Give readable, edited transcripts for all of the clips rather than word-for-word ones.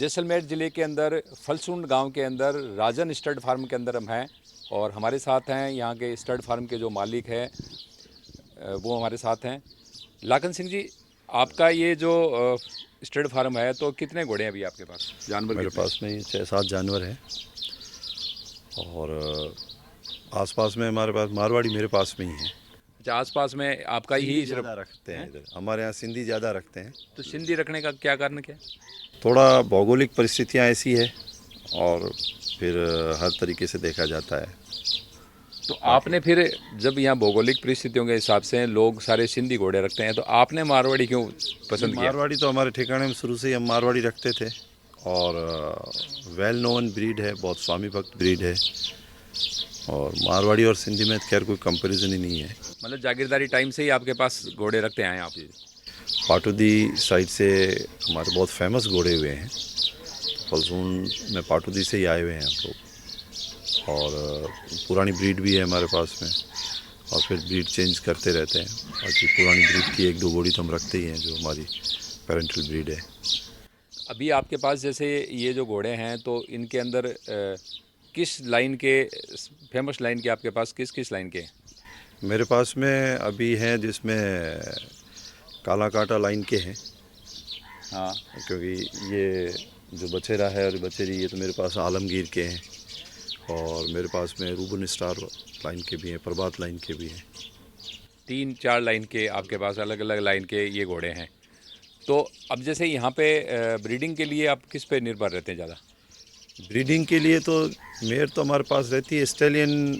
जैसलमेर ज़िले के अंदर फलसूंड गांव के अंदर राजन स्टड फार्म के अंदर हम हैं और हमारे साथ हैं यहाँ के स्टड फार्म के जो मालिक हैं वो हमारे साथ हैं। लाखन सिंह जी, आपका ये जो स्टड फार्म है तो कितने घोड़े हैं अभी आपके पास, जानवर मेरे कितने? पास में ये 6-7 जानवर हैं और आसपास में हमारे पास मारवाड़ी मेरे पास में ही है। अच्छा, आसपास में आपका सिंधी ही सिर्फ ज़्यादा रखते हैं हैं? इधर, हमारे यहाँ सिंधी ज़्यादा रखते हैं। तो सिंधी रखने का क्या कारण क्या है? थोड़ा भौगोलिक परिस्थितियाँ ऐसी है और फिर हर तरीके से देखा जाता है। तो बाकी आपने फिर जब यहाँ भौगोलिक परिस्थितियों के हिसाब से लोग सारे सिंधी घोड़े रखते हैं तो आपने मारवाड़ी क्यों ये पसंद किया? मारवाड़ी तो हमारे ठिकाने में शुरू से ही हम मारवाड़ी रखते थे और वेल नोन ब्रीड है, बहुत स्वामी भक्त ब्रीड है और मारवाड़ी और सिंधी में खैर कोई कंपैरिजन ही नहीं है। मतलब जागीरदारी टाइम से ही आपके पास घोड़े रखते हैं आप? पाटुदी साइड से हमारे बहुत फेमस घोड़े हुए हैं। फलसून में पाटुदी से ही आए हुए हैं हम लोग और पुरानी ब्रीड भी है हमारे पास में और फिर ब्रीड चेंज करते रहते हैं। बाकी पुरानी ब्रीड की 1-2 घोड़ी तो हम रखते ही हैं जो हमारी पेरेंटल ब्रीड है। अभी आपके पास जैसे ये जो घोड़े हैं तो इनके अंदर किस लाइन के, फेमस लाइन के आपके पास किस किस लाइन के हैं? मेरे पास में अभी हैं जिसमें काला कांटा लाइन के हैं। हाँ। क्योंकि ये जो बछेरा है और बछेरी ये तो मेरे पास आलमगीर के हैं और मेरे पास में रूबन स्टार लाइन के भी हैं, प्रभात लाइन के भी हैं। 3-4 लाइन के आपके पास अलग अलग लाइन के ये घोड़े हैं। तो अब जैसे यहाँ पे ब्रीडिंग के लिए आप किस पे निर्भर रहते हैं ज़्यादा? ब्रीडिंग के लिए तो मेयर तो हमारे पास रहती है। स्टैलियन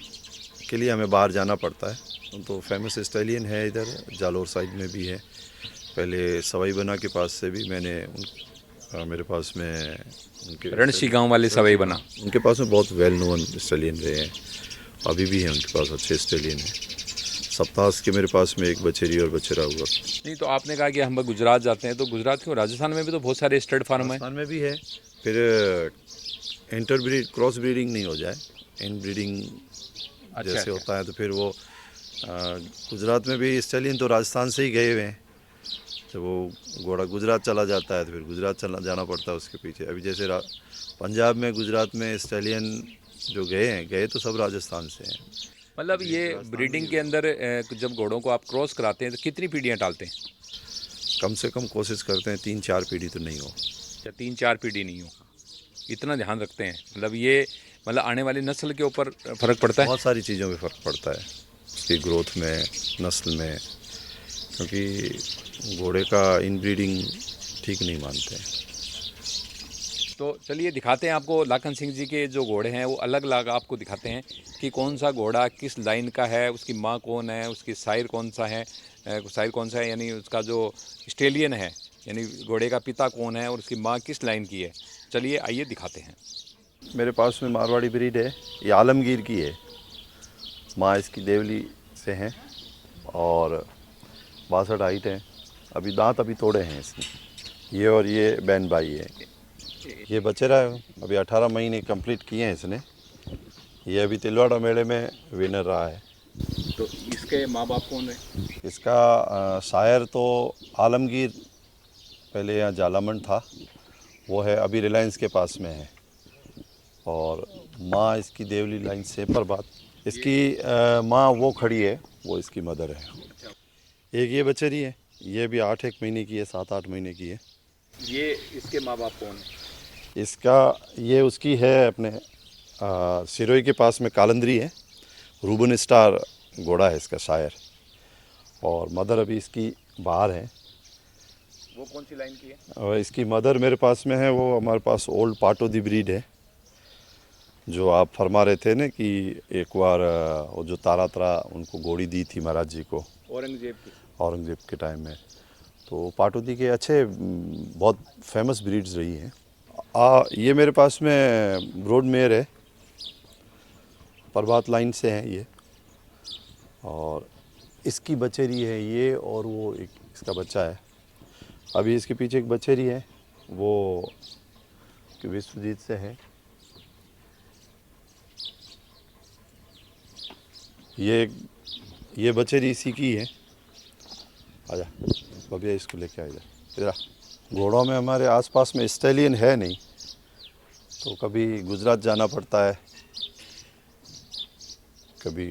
के लिए हमें बाहर जाना पड़ता है। तो फेमस स्टैलियन है इधर जालोर साइड में भी है। पहले सवाई बना के पास से भी मैंने मेरे पास में उनके रणसी गांव वाले सवाई बना, उनके पास में बहुत वेल नोन स्टैलियन रहे हैं, अभी भी हैं उनके पास अच्छे स्टैलियन हैं। सप्ताह के मेरे पास में एक बछेरी और बछेरा हुआ। नहीं तो आपने कहा कि हम गुजरात जाते हैं, तो गुजरात क्यों, राजस्थान में भी तो बहुत सारे स्टड फार्म हैं। राजस्थान में भी है। फिर इंटर ब्रीड क्रॉस ब्रीडिंग नहीं हो जाए, इन ब्रीडिंग अच्छा जैसे अच्छा। होता है तो फिर वो गुजरात में भी स्टैलियन तो राजस्थान से ही गए हुए हैं। जब वो घोड़ा गुजरात चला जाता है तो फिर गुजरात चला जाना पड़ता है उसके पीछे। अभी जैसे पंजाब में गुजरात में स्टैलियन जो गए तो सब राजस्थान से हैं। मतलब ये ब्रीडिंग के अंदर जब घोड़ों को आप क्रॉस कराते हैं तो कितनी पीढ़ियाँ डालते हैं? कम से कम कोशिश करते हैं 3-4 पीढ़ी तो नहीं हो। अच्छा, 3-4 पीढ़ी नहीं हो, इतना ध्यान रखते हैं। मतलब ये, मतलब आने वाली नस्ल के ऊपर फ़र्क पड़ता है। बहुत सारी चीज़ों में फ़र्क पड़ता है, उसकी ग्रोथ में, नस्ल में, क्योंकि घोड़े का इन ब्रीडिंग ठीक नहीं मानते हैं। तो चलिए दिखाते हैं आपको लाखन सिंह जी के जो घोड़े हैं वो अलग अलग आपको दिखाते हैं कि कौन सा घोड़ा किस लाइन का है, उसकी माँ कौन है, उसकी साइर कौन सा है, साइर कौन सा है, यानी उसका जो स्टेलियन है, यानी घोड़े का पिता कौन है और उसकी माँ किस लाइन की है। चलिए आइए दिखाते हैं। मेरे पास में मारवाड़ी ब्रीड है, ये आलमगीर की है। माँ इसकी देवली से हैं और 62 हाइट है। अभी दांत अभी तोड़े हैं इसने। ये और ये बहन भाई है। ये बचेरा है, अभी 18 महीने कंप्लीट किए हैं इसने। ये अभी तिलवाड़ा मेले में विनर रहा है। तो इसके माँ बाप कौन है? इसका शायर तो आलमगीर पहले यहाँ जालामन था, वो है अभी रिलायंस के पास में है। और माँ इसकी देवली लाइन से प्रभात। इसकी माँ वो खड़ी है, वो इसकी मदर है। एक ये बचेरी है, ये भी 8-1 महीने की है, 7-8 महीने की है। ये इसके माँ बाप कौन है? इसका ये उसकी है अपने सिरोही के पास में कालंदरी है। रूबन स्टार घोड़ा है इसका शायर। और मदर अभी इसकी बाहर है। वो कौन सी लाइन की है? और इसकी मदर मेरे पास में है, वो हमारे पास ओल्ड पाटोदी ब्रीड है। जो आप फरमा रहे थे ना कि एक बार वो जो तारा उनको घोड़ी दी थी महाराज जी को औरंगजेब के टाइम में, तो पाटोदी के अच्छे बहुत फेमस ब्रीड्स रही हैं। ये मेरे पास में ब्रोड मेयर है, प्रभात लाइन से हैं ये। और इसकी बचेरी है ये, और वो एक इसका बच्चा है। अभी इसके पीछे एक बचेरी है, वो विश्वजीत से है। ये बचेरी इसी की है। आजा भैया, इसको लेके आ जा। घोड़ों में हमारे आसपास में स्टैलियन है नहीं, तो कभी गुजरात जाना पड़ता है, कभी